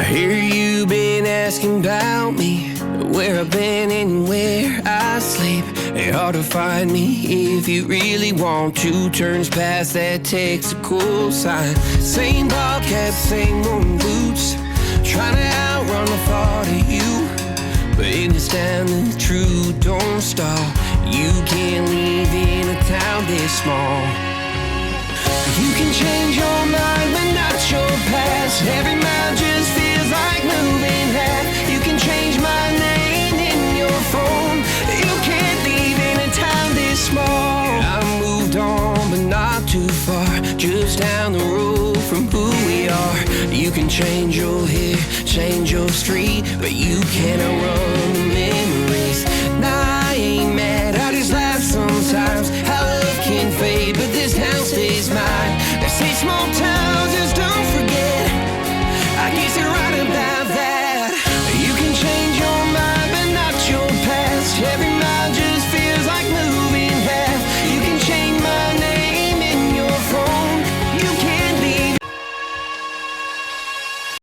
I hear you been asking about me, where I've been and where I sleep. It's hard to find me if you really want to. Turns past that takes a cool sign. Same bobcat, same moon boots, trying to outrun the thought of you. But in this town the truth don't stop. You can't live in a town this small. You can change your mind but not your past. Every mile just feels like moving half. You can change my name in your phone. You can't live in a town this small. I moved on but not too far, just down the road from who we are. You can change your hair, change your street, but you can't outrun the memory.